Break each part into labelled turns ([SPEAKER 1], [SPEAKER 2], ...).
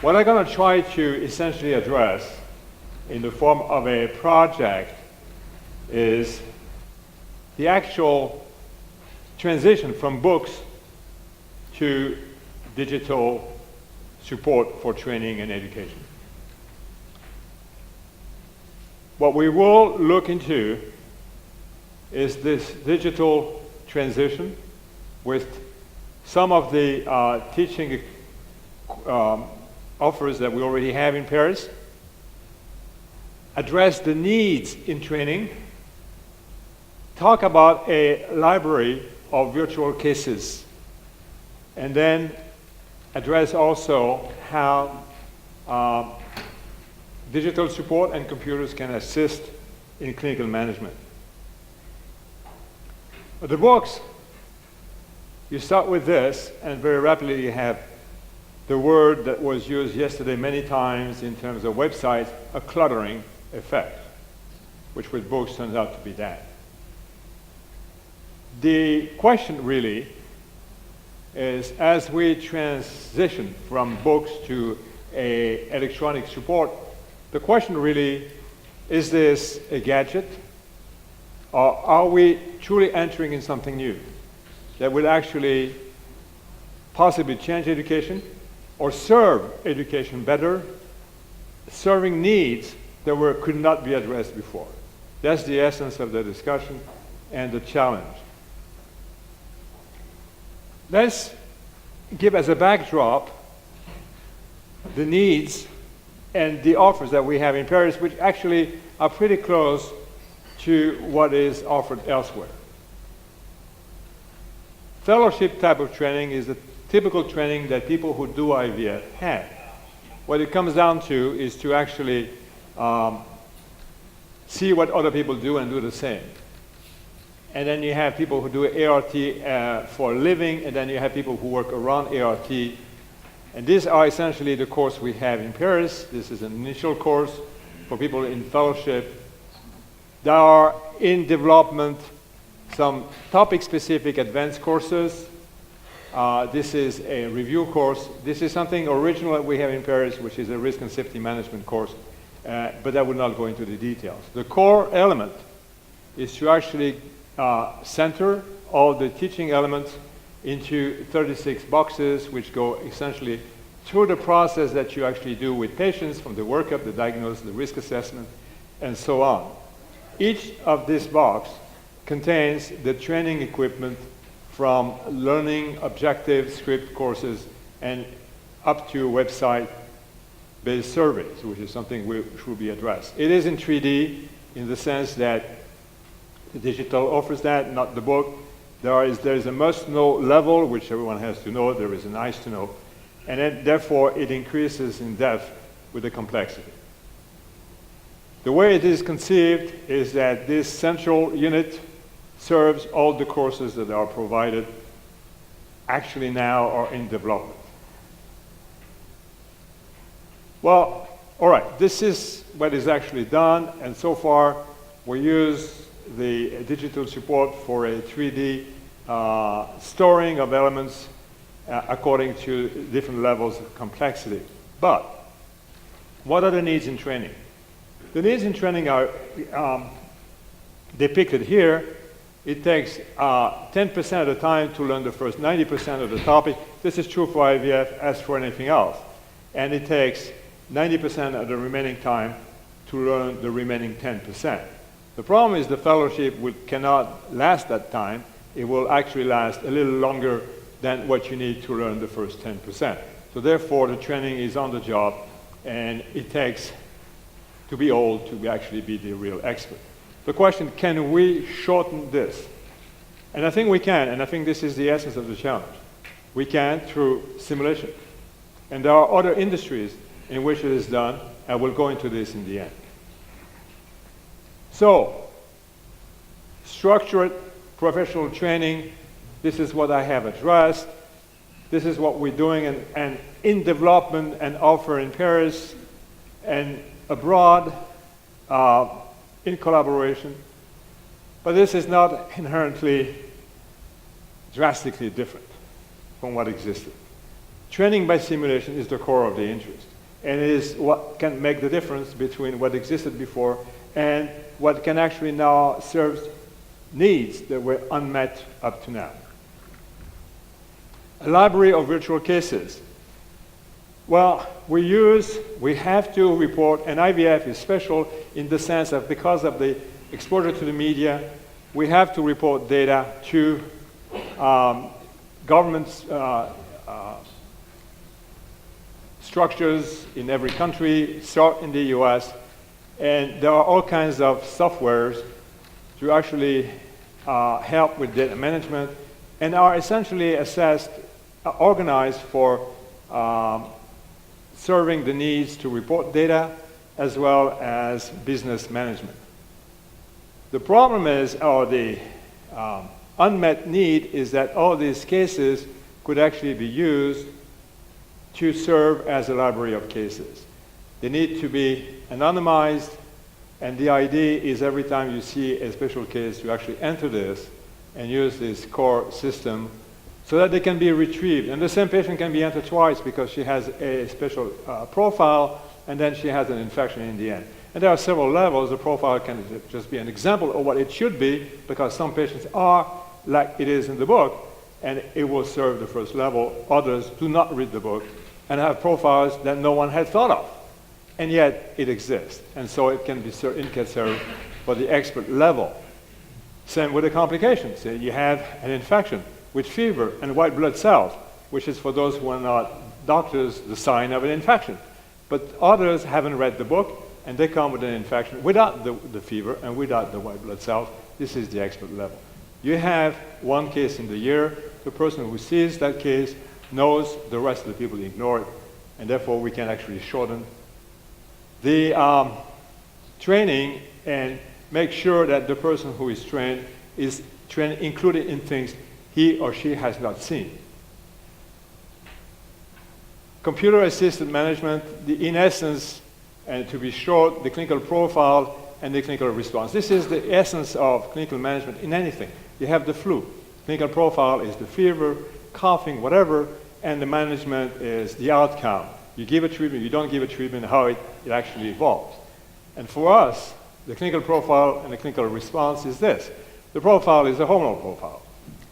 [SPEAKER 1] What I'm going to try to essentially address in the form of a project is the actual transition from books to digital support for training and education. What we will look into is this digital transition with some of the teaching offers that we already have in Paris, address the needs in training, talk about a library of virtual cases, and then address also how digital support and computers can assist in clinical management. But the books, you start with this, and very rapidly you have the word that was used yesterday many times in terms of websites, a cluttering effect, which with books turns out to be that. The question really is, as we transition from books to electronic support, the question really, is this a gadget? Or are we truly entering in something new that will actually possibly change education or serve education better, serving needs that could not be addressed before? That's the essence of the discussion and the challenge. Let's give as a backdrop the needs and the offers that we have in Paris, which actually are pretty close to what is offered elsewhere. Fellowship type of training is the typical training that people who do IVF have. What it comes down to is to actually see what other people do and do the same. And then you have people who do ART for a living, and then you have people who work around ART. And these are essentially the course we have in Paris. This is an initial course for people in fellowship. There are in development some topic-specific advanced courses. This is a review course. This is something original that we have in Paris, which is a risk and safety management course, but I will not go into the details. The core element is to actually center all the teaching elements into 36 boxes, which go essentially through the process that you actually do with patients, from the workup, the diagnosis, the risk assessment, and so on. Each of these boxes contains the training equipment from learning objective script courses and up to website-based surveys, which is something which will be addressed. It is in 3D in the sense that the digital offers that, not the book. There is a must-know level, which everyone has to know. There is a nice-to-know. And then, therefore, it increases in depth with the complexity. The way it is conceived is that this central unit serves all the courses that are provided actually now or in development. Well, all right, this is what is actually done, and so far we use the digital support for a 3D storing of elements according to different levels of complexity. But what are the needs in training? The needs in training are depicted here. It takes 10% of the time to learn the first 90% of the topic. This is true for IVF as for anything else. And it takes 90% of the remaining time to learn the remaining 10%. The problem is the fellowship cannot last that time. It will actually last a little longer than what you need to learn the first 10%. So therefore, the training is on the job, and it takes to be old to actually be the real expert. The question, can we shorten this? And I think we can, and I think this is the essence of the challenge. We can through simulation. And there are other industries in which it is done, and we'll go into this in the end. So, structured professional training, this is what I have addressed. This is what we're doing and in development and offer in Paris and abroad in collaboration. But this is not inherently drastically different from what existed. Training by simulation is the core of the interest. and it is what can make the difference between what existed before and what can actually now serve needs that were unmet up to now. A library of virtual cases. Well, we have to report, and IVF is special in the sense that because of the exposure to the media, we have to report data to governments, structures in every country, start in the US, and there are all kinds of softwares to actually help with data management and are essentially assessed, organized for serving the needs to report data as well as business management. The problem is, or the unmet need is that all these cases could actually be used to serve as a library of cases. They need to be anonymized, and the idea is every time you see a special case to actually enter this and use this core system so that they can be retrieved. And the same patient can be entered twice because she has a special profile and then she has an infection in the end. And there are several levels. The profile can just be an example of what it should be because some patients are like it is in the book and it will serve the first level. Others do not read the book and have profiles that no one had thought of. And yet it exists. And so it can serve for the expert level. Same with the complications. You have an infection with fever and white blood cells, which is for those who are not doctors, the sign of an infection. But others haven't read the book, and they come with an infection without the fever and without the white blood cells. This is the expert level. You have one case in the year. The person who sees that case knows the rest of the people ignore it, and therefore we can actually shorten the training and make sure that the person who is trained included in things he or she has not seen. Computer-assisted management, in essence, and to be short, the clinical profile and the clinical response. This is the essence of clinical management in anything. You have the flu. Clinical profile is the fever, coughing, whatever, and the management is the outcome. You give a treatment, you don't give a treatment, how it actually evolves. And for us, the clinical profile and the clinical response is this. The profile is a hormonal profile.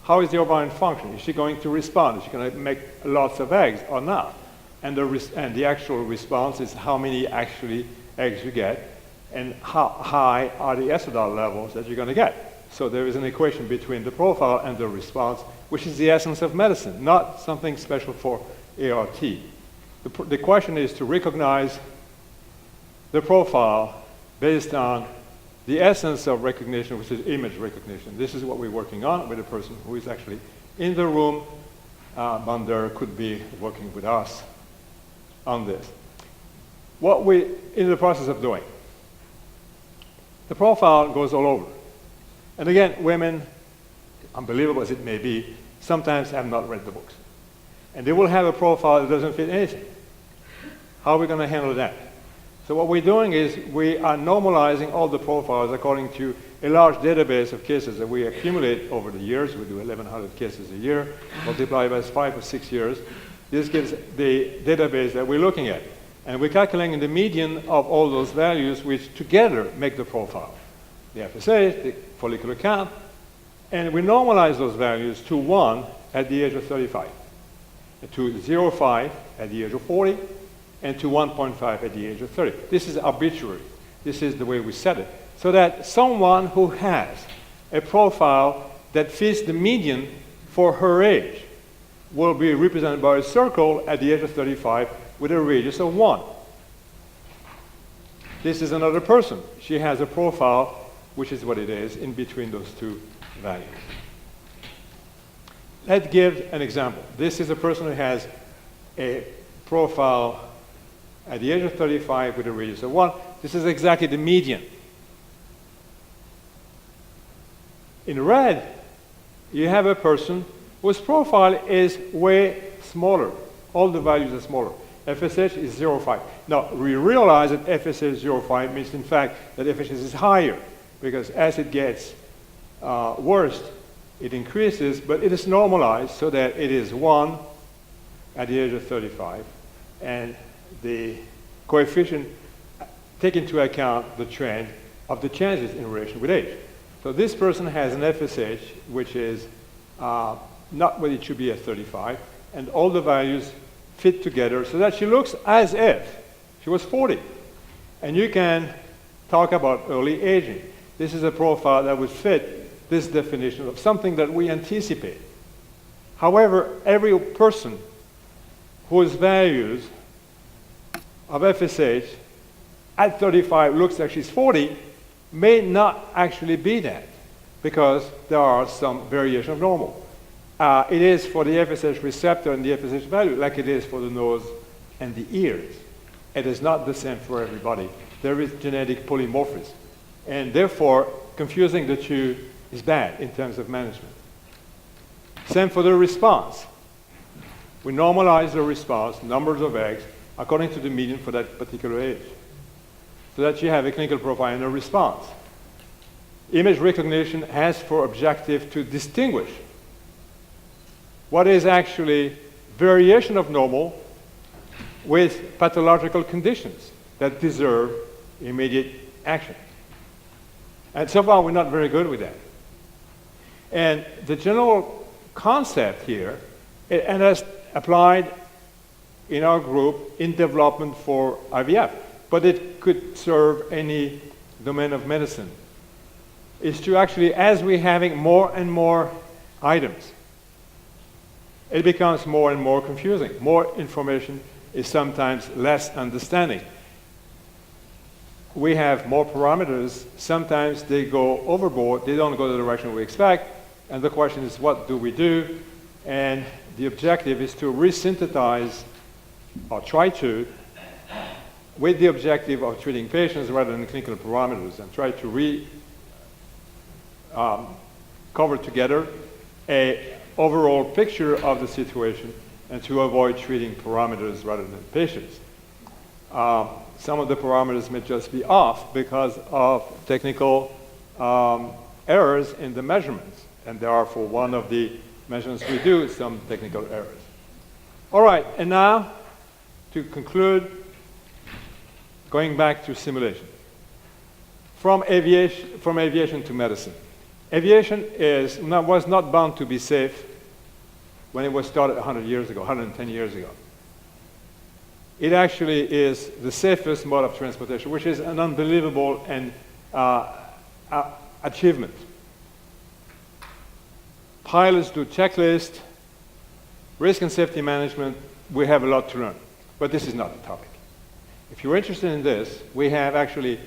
[SPEAKER 1] How is the ovarian function? Is she going to respond? Is she going to make lots of eggs or not? And the actual response is how many actually eggs you get and how high are the estradiol levels that you're going to get. So there is an equation between the profile and the response, which is the essence of medicine, not something special for ART. The question is to recognize the profile based on the essence of recognition, which is image recognition. This is what we're working on with a person who is actually in the room, but there could be working with us on this. What we're in the process of doing. The profile goes all over. And again, women, unbelievable as it may be, sometimes have not read the books. And they will have a profile that doesn't fit anything. How are we going to handle that? So what we're doing is we are normalizing all the profiles according to a large database of cases that we accumulate over the years. We do 1,100 cases a year, multiply by 5 or 6 years. This gives the database that we're looking at. And we're calculating the median of all those values, which together make the profile. The FSH, the follicular count, and we normalize those values to 1 at the age of 35, to 0.5 at the age of 40, and to 1.5 at the age of 30. This is arbitrary. This is the way we set it. So that someone who has a profile that fits the median for her age will be represented by a circle at the age of 35 with a radius of 1. This is another person. She has a profile, which is what it is, in between those two values. Let's give an example. This is a person who has a profile at the age of 35 with a radius of 1. This is exactly the median. In red, you have a person whose profile is way smaller. All the values are smaller. FSH is 0.5. Now, we realize that FSH 0.5 means, in fact, that FSH is higher, because as it gets worse, it increases, but it is normalized so that it is 1 at the age of 35, and the coefficient take into account the trend of the changes in relation with age. So this person has an FSH which is not what it should be at 35, and all the values fit together so that she looks as if she was 40. And you can talk about early aging. This is a profile that would fit this definition of something that we anticipate. However, every person whose values of FSH at 35 looks like she's 40 may not actually be that, because there are some variation of normal. It is for the FSH receptor and the FSH value like it is for the nose and the ears. It is not the same for everybody. There is genetic polymorphism. And therefore, confusing the two is bad in terms of management. Same for the response. We normalize the response, numbers of eggs, according to the median for that particular age, so that you have a clinical profile and a response. Image recognition has for objective to distinguish what is actually variation of normal with pathological conditions that deserve immediate action. And so far, we're not very good with that. And the general concept here, and that's applied in our group in development for IVF, but it could serve any domain of medicine, is to actually, as we're having more and more items, it becomes more and more confusing. More information is sometimes less understanding. We have more parameters. Sometimes they go overboard. They don't go the direction we expect. And the question is, what do we do? And the objective is to resynthesize, or try to, with the objective of treating patients rather than clinical parameters, and try to cover together a overall picture of the situation and to avoid treating parameters rather than patients. Some of the parameters may just be off because of technical errors in the measurements, and there are, for one of the measurements we do, some technical errors. All right, and now to conclude, going back to simulation. From aviation to medicine. Aviation was not bound to be safe when it was started 100 years ago, 110 years ago. It actually is the safest mode of transportation, which is an unbelievable achievement. Pilots do checklists, risk and safety management. We have a lot to learn, but this is not the topic. If you're interested in this, we have actually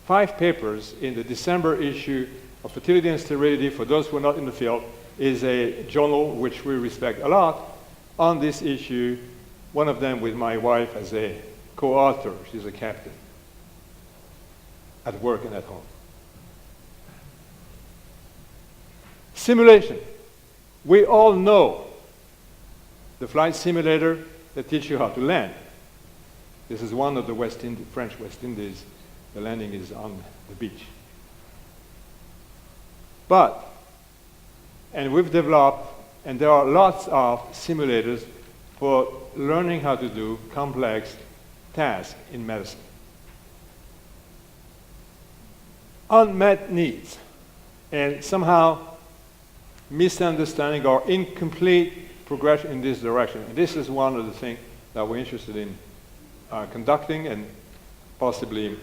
[SPEAKER 1] 5 papers in the December issue of Fertility and Sterility. For those who are not in the field, is a journal which we respect a lot on this issue. One of them with my wife as a co-author. She's a captain at work and at home. Simulation. We all know the flight simulator that teaches you how to land. This is one of the French West Indies. The landing is on the beach. But, and we've developed, and there are lots of simulators for learning how to do complex tasks in medicine. Unmet needs, and somehow misunderstanding or incomplete progression in this direction. And this is one of the things that we're interested in conducting and possibly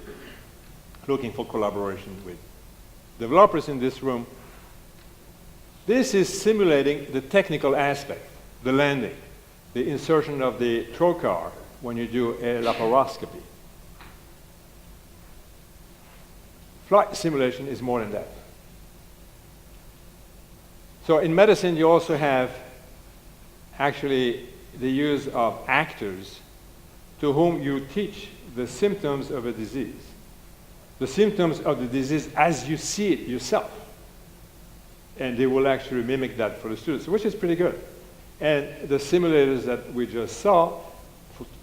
[SPEAKER 1] looking for collaboration with developers in this room. This is simulating the technical aspect, the landing, the insertion of the trocar when you do a laparoscopy. Flight simulation is more than that. So in medicine, you also have actually the use of actors to whom you teach the symptoms of a disease. The symptoms of the disease as you see it yourself. And they will actually mimic that for the students, which is pretty good. And the simulators that we just saw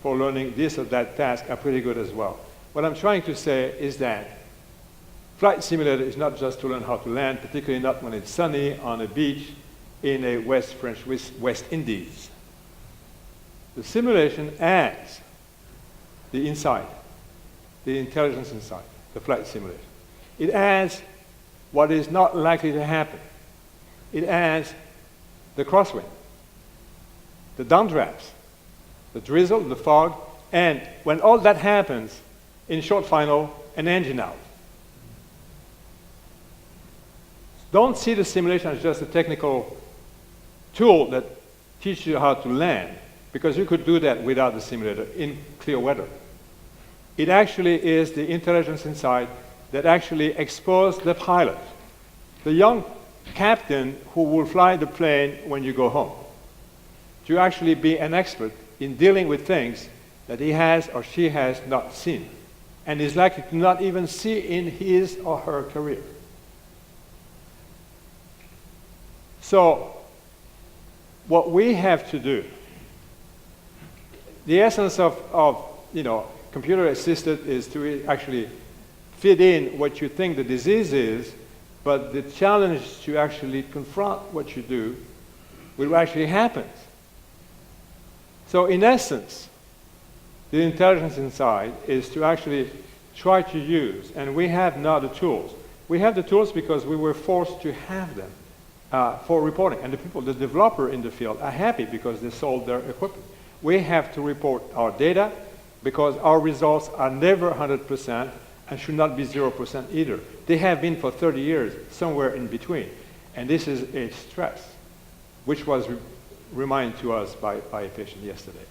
[SPEAKER 1] for learning this or that task are pretty good as well. What I'm trying to say is that flight simulator is not just to learn how to land, particularly not when it's sunny on a beach in a West Indies. The simulation adds the insight the intelligence inside the flight simulation. It adds what is not likely to happen. It adds the crosswind, the downdrafts, the drizzle, the fog, and when all that happens, in short final, an engine out. Don't see the simulation as just a technical tool that teaches you how to land, because you could do that without the simulator in clear weather. It actually is the intelligence inside that actually exposes the pilot, the young captain who will fly the plane when you go home, to actually be an expert in dealing with things that he has or she has not seen, and is likely to not even see in his or her career. So, what we have to do, the essence of computer assisted is to actually fit in what you think the disease is, but the challenge to actually confront what you do will actually happen. So in essence, the intelligence inside is to actually try to use, and we have now the tools. We have the tools because we were forced to have them for reporting. And the developer in the field are happy because they sold their equipment. We have to report our data because our results are never 100% and should not be 0% either. They have been for 30 years, somewhere in between. And this is a stress, which was reminded to us by a patient yesterday.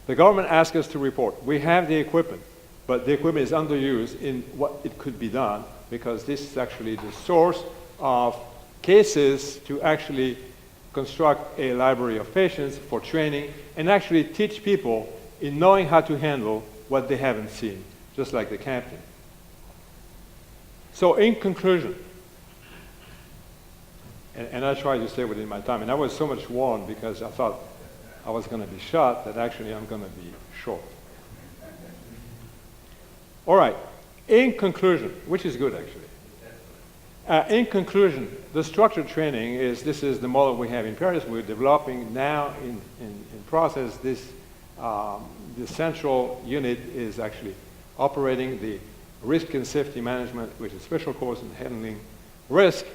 [SPEAKER 1] The government asked us to report. We have the equipment, but the equipment is underused in what it could be done because this is actually the source of cases to actually construct a library of patients for training and actually teach people in knowing how to handle what they haven't seen, just like the captain. So in conclusion, and I tried to stay within my time, and I was so much warned because I thought I was going to be short that actually I'm going to be short. All right, in conclusion, which is good actually. In conclusion, the structured training this is the model we have in Paris. We're developing now in process this. The central unit is actually operating the risk and safety management, which is special course in handling risk,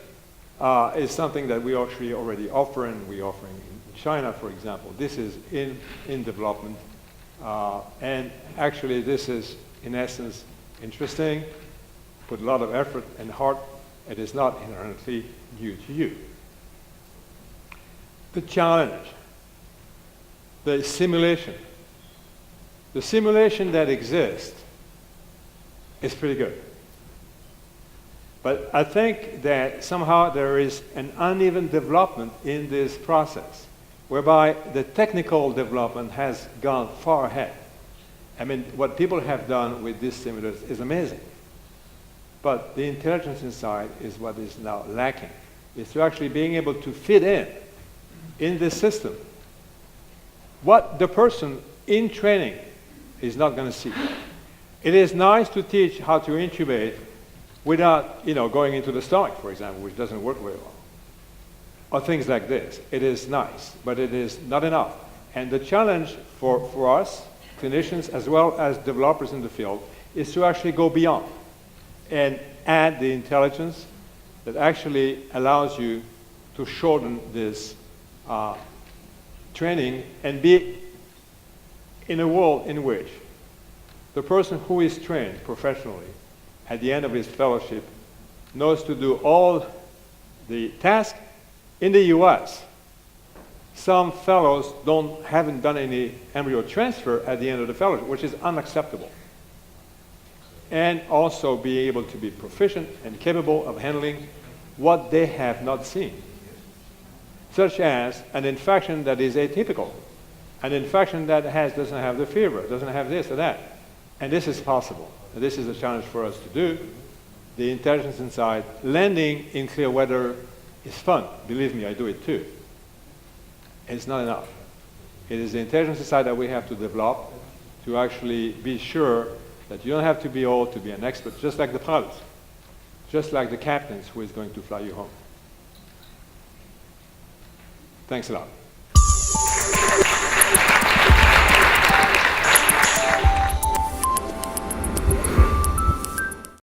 [SPEAKER 1] is something that we actually already offer, and we're offering in China, for example. This is in development, and actually this is, in essence, interesting, put a lot of effort and heart. It is not inherently new to you. The challenge, the simulation. The simulation that exists is pretty good. But I think that somehow there is an uneven development in this process, whereby the technical development has gone far ahead. I mean, what people have done with these simulators is amazing. But the intelligence inside is what is now lacking. It's to actually being able to fit in this system what the person in training is not going to see. It is nice to teach how to intubate without, going into the stomach, for example, which doesn't work very well, or things like this. It is nice, but it is not enough. And the challenge for us, clinicians, as well as developers in the field, is to actually go beyond and add the intelligence that actually allows you to shorten this training and be in a world in which the person who is trained professionally at the end of his fellowship knows to do all the tasks. In the US, some fellows haven't done any embryo transfer at the end of the fellowship, which is unacceptable. And also be able to be proficient and capable of handling what they have not seen, such as an infection that is atypical, an infection that doesn't have the fever, doesn't have this or that. And this is possible. This is a challenge for us to do. The intelligence inside, landing in clear weather is fun. Believe me, I do it too. It's not enough. It is the intelligence inside that we have to develop to actually be sure that you don't have to be old to be an expert, just like the pilots, just like the captains who is going to fly you home. Thanks a lot.